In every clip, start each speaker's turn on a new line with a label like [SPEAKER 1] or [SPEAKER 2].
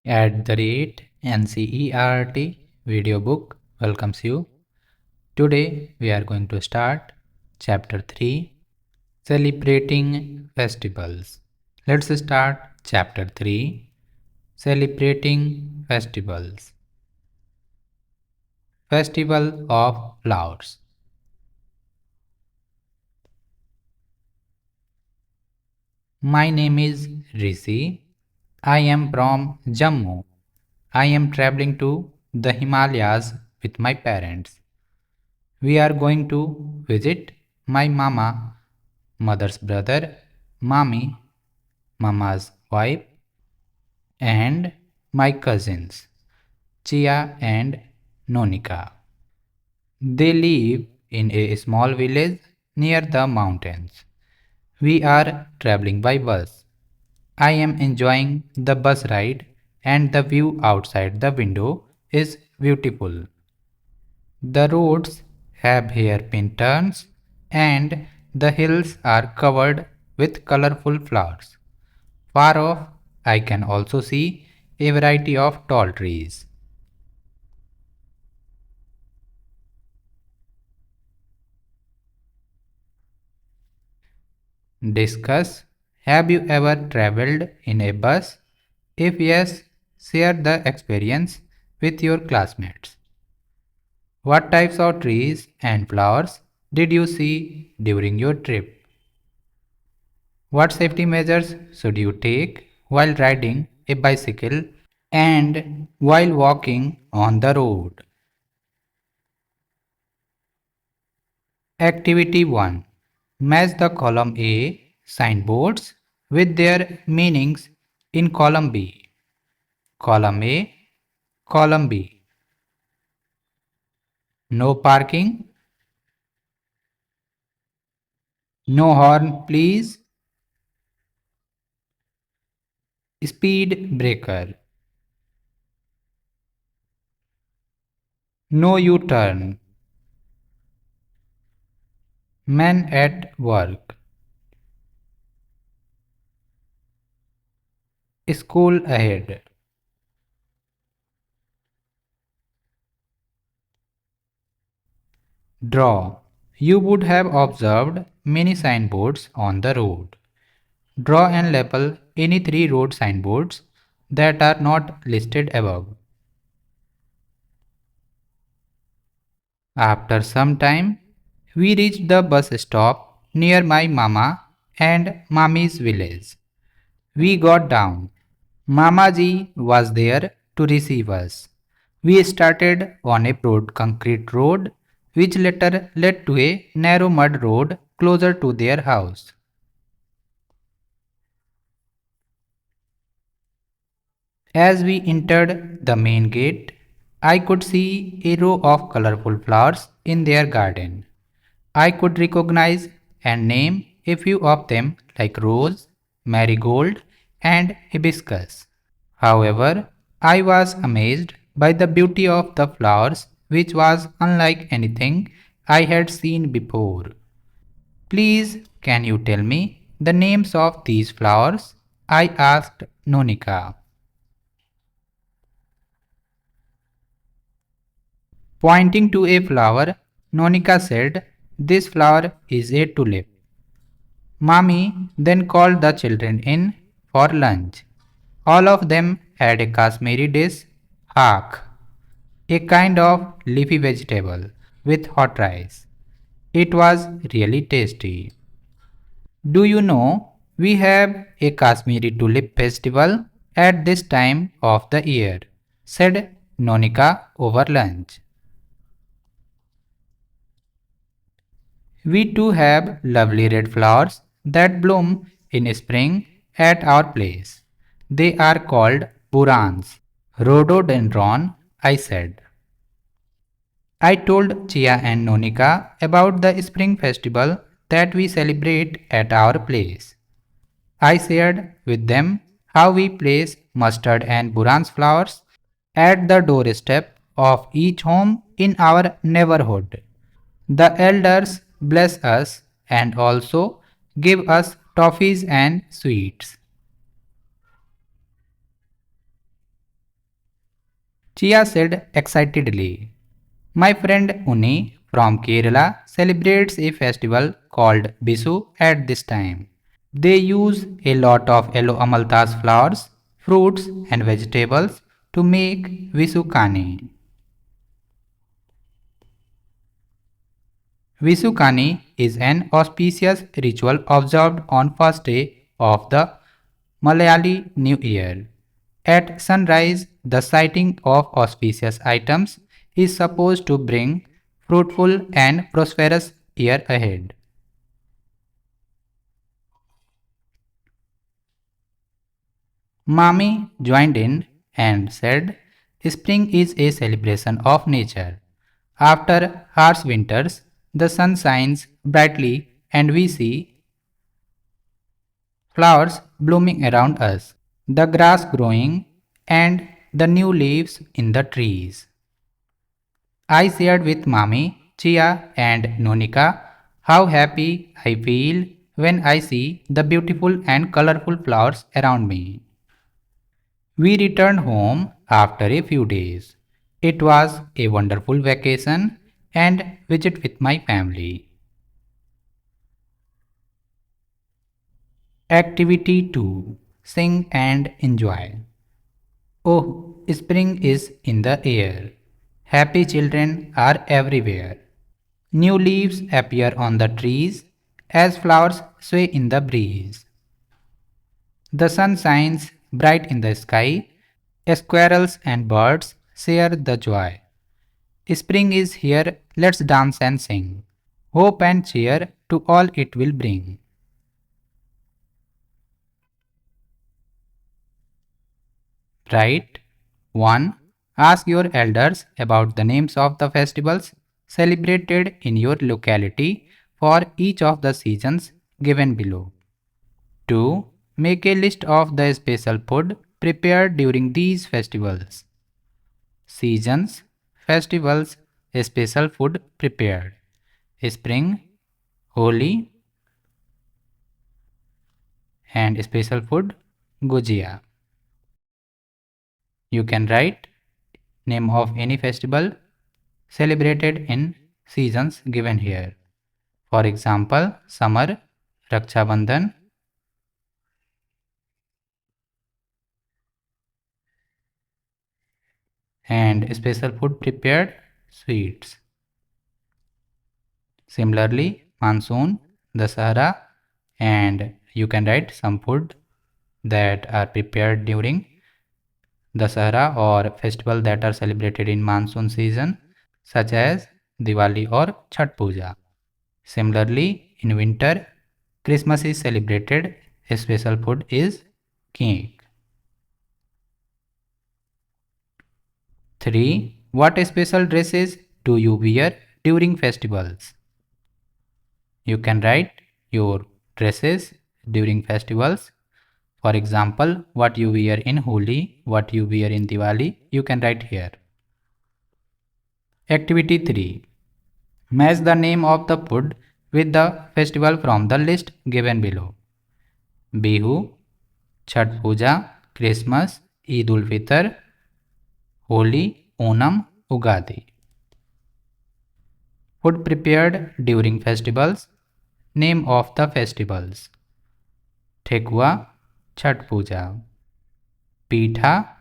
[SPEAKER 1] @NCERT video book welcomes you. Today we are going to start chapter 3, Celebrating Festivals. Let's start chapter 3, Celebrating Festivals. Festival of Flowers. My name is Rishi. I am from Jammu. I am traveling to the Himalayas with my parents. We are going to visit my mama, mother's brother, mommy, mama's wife, and my cousins, Chia and Nonika. They live in a small village near the mountains. We are traveling by bus. I am enjoying the bus ride, and the view outside the window is beautiful. The roads have hairpin turns and the hills are covered with colorful flowers. Far off, I can also see a variety of tall trees. Discuss. Have you ever traveled in a bus? If yes, share the experience with your classmates. What types of trees and flowers did you see during your trip? What safety measures should you take while riding a bicycle and while walking on the road? Activity 1. Match the column A signboards with their meanings in column B. Column A, column B. No parking. No horn, please. Speed breaker. No U-turn. Men at work. School ahead. Draw. You would have observed many signboards on the road. Draw and label any 3 road signboards that are not listed above. After some time, we reached the bus stop near my mama and mommy's village. We got down. Mama ji was there to receive us. We started on a broad concrete road which later led to a narrow mud road closer to their house. As we entered the main gate, I could see a row of colorful flowers in their garden. I could recognize and name a few of them like rose, marigold, and hibiscus. However, I was amazed by the beauty of the flowers, which was unlike anything I had seen before. Please, can you tell me the names of these flowers? I asked Nonika. Pointing to a flower, Nonika said, "This flower is a tulip." Mommy then called the children in for lunch. All of them had a Kashmiri dish, haak, a kind of leafy vegetable with hot rice. It was really tasty. Do you know we have a Kashmiri tulip festival at this time of the year? Said Nonika over lunch. We too have lovely red flowers that bloom in spring at our place. They are called burans. Rhododendron, I said. I told Chia and Nonika about the spring festival that we celebrate at our place. I shared with them how we place mustard and burans flowers at the doorstep of each home in our neighborhood. The elders bless us and also give us toffees and sweets. Chia said excitedly. My friend Uni from Kerala celebrates a festival called Bisu at this time. They use a lot of yellow amalthas flowers, fruits, and vegetables to make Visukani. Visukani is an auspicious ritual observed on first day of the Malayali New Year. At sunrise, the sighting of auspicious items is supposed to bring fruitful and prosperous year ahead. Mami joined in and said, Spring is a celebration of nature. After harsh winters, the sun shines brightly and we see flowers blooming around us, the grass growing, and the new leaves in the trees. I shared with Mami, Chia, and Nonika how happy I feel when I see the beautiful and colorful flowers around me. We returned home after a few days. It was a wonderful vacation and visit with my family. Activity 2. Sing and enjoy. Oh, spring is in the air. Happy children are everywhere. New leaves appear on the trees as flowers sway in the breeze. The sun shines bright in the sky. Squirrels and birds share the joy. Spring is here, let's dance and sing. Hope and cheer to all it will bring. Right? 1. Ask your elders about the names of the festivals celebrated in your locality for each of the seasons given below. 2. Make a list of the special food prepared during these festivals. Seasons, festivals, special food prepared. Spring, Holi, and special food, Gujia. You can write name of any festival celebrated in seasons given here. For example, summer, Raksha Bandhan, and special food prepared, sweets. Similarly, monsoon, Dasahara, and you can write some food that are prepared during Dasahara or festival that are celebrated in monsoon season such as Diwali or Chhat Puja. Similarly, in winter, Christmas is celebrated. A special food is cake. 3. What special dresses do you wear during festivals? You can write your dresses during festivals. For example, what you wear in Holi, what you wear in Diwali, you can write here. Activity 3. Match the name of the food with the festival from the list given below. Bihu, Chhat Puja, Christmas, Eid ul Fitr, Holi, Onam, Ugadi. Food prepared during festivals. Name of the festivals. Thekua, Chhat Puja. Pitha,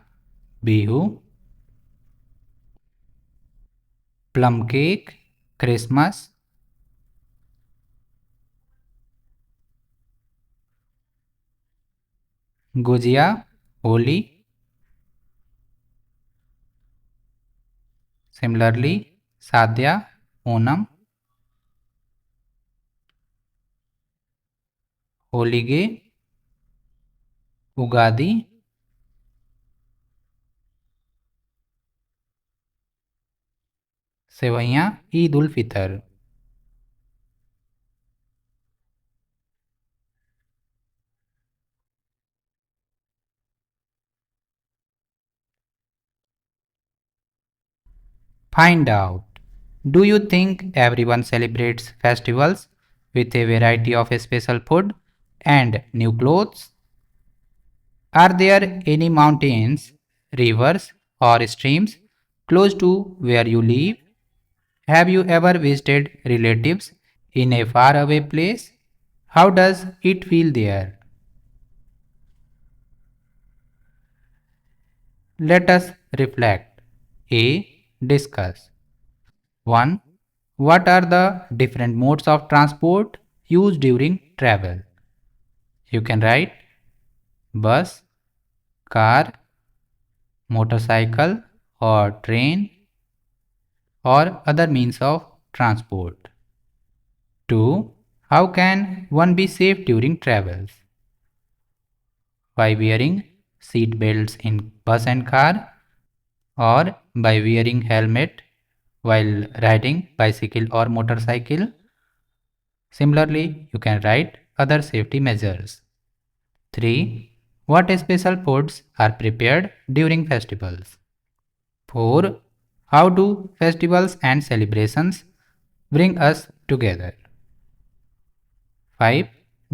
[SPEAKER 1] Bihu. Plum cake, Christmas. Gujia, Holi. Similarly, Sadhya, Onam, Holige, Ugadi, Sevaiyan, Eid ul Fitr. Find out. Do you think everyone celebrates festivals with a variety of special food and new clothes? Are there any mountains, rivers, or streams close to where you live? Have you ever visited relatives in a faraway place? How does it feel there? Let us reflect. A. Discuss. 1. What are the different modes of transport used during travel? You can write bus, car, motorcycle, or train, or other means of transport. 2. How can one be safe during travels? By wearing seat belts in bus and car, or by wearing helmet while riding bicycle or motorcycle. Similarly, you can write other safety measures. 3. What special foods are prepared during festivals? 4. How do festivals and celebrations bring us together? 5.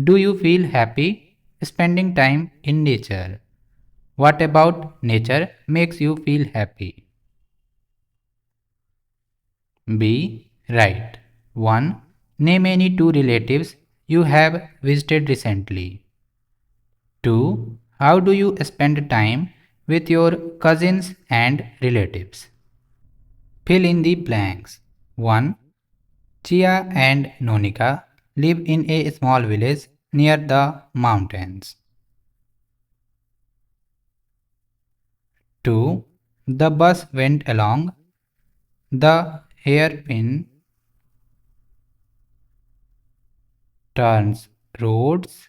[SPEAKER 1] Do you feel happy spending time in nature? What about nature makes you feel happy? B. Right. 1. Name any two relatives you have visited recently. 2. How do you spend time with your cousins and relatives? Fill in the blanks. 1. Chia and Nonika live in a small village near the mountains. 2. The bus went along the hairpin turns roads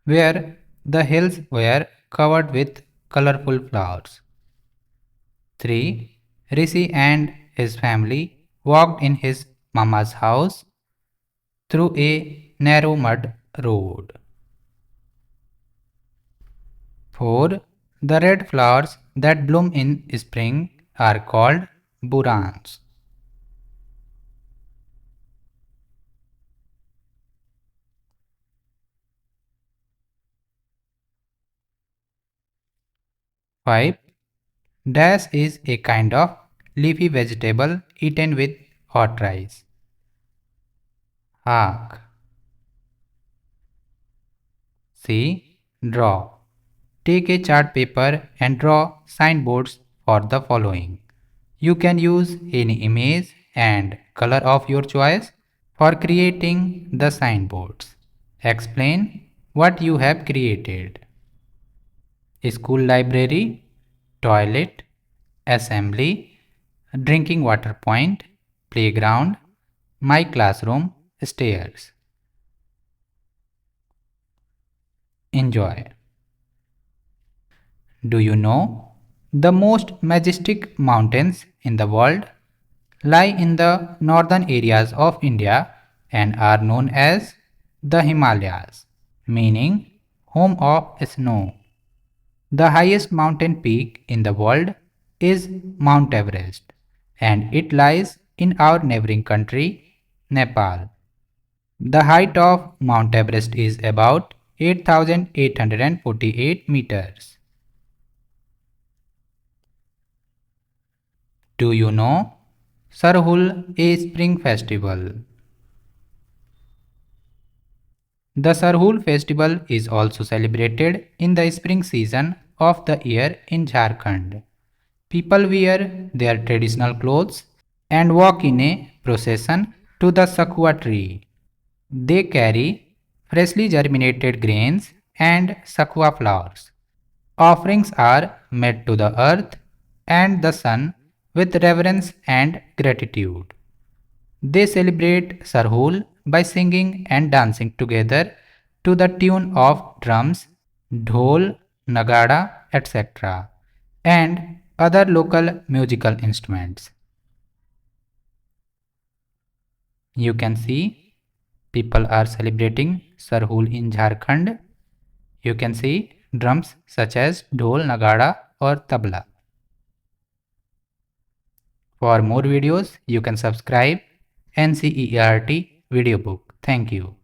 [SPEAKER 1] where the hills were covered with colorful flowers. 3. Rishi and his family walked in his mama's house through a narrow mud road. 4. The red flowers that bloom in spring are called burans. 5. Dash is a kind of leafy vegetable eaten with hot rice. Haak. C. Draw. Take a chart paper and draw signboards for the following. You can use any image and color of your choice for creating the signboards. Explain what you have created. School library, toilet, assembly, drinking water point, playground, my classroom, stairs. Enjoy. Do you know the most majestic mountains in the world lie in the northern areas of India and are known as the Himalayas, meaning home of snow. The highest mountain peak in the world is Mount Everest, and it lies in our neighboring country, Nepal. The height of Mount Everest is about 8,848 meters. Do you know Sarhul, a spring festival? The Sarhul festival is also celebrated in the spring season of the year in Jharkhand. People wear their traditional clothes and walk in a procession to the Sakua tree. They carry freshly germinated grains and Sakua flowers. Offerings are made to the earth and the sun with reverence and gratitude. They celebrate Sarhul by singing and dancing together to the tune of drums, dhol, nagada, etc., and other local musical instruments. You can see people are celebrating Sarhul in Jharkhand. You can see drums such as dhol, nagada, or tabla. For more videos, you can subscribe NCERT video book. Thank you.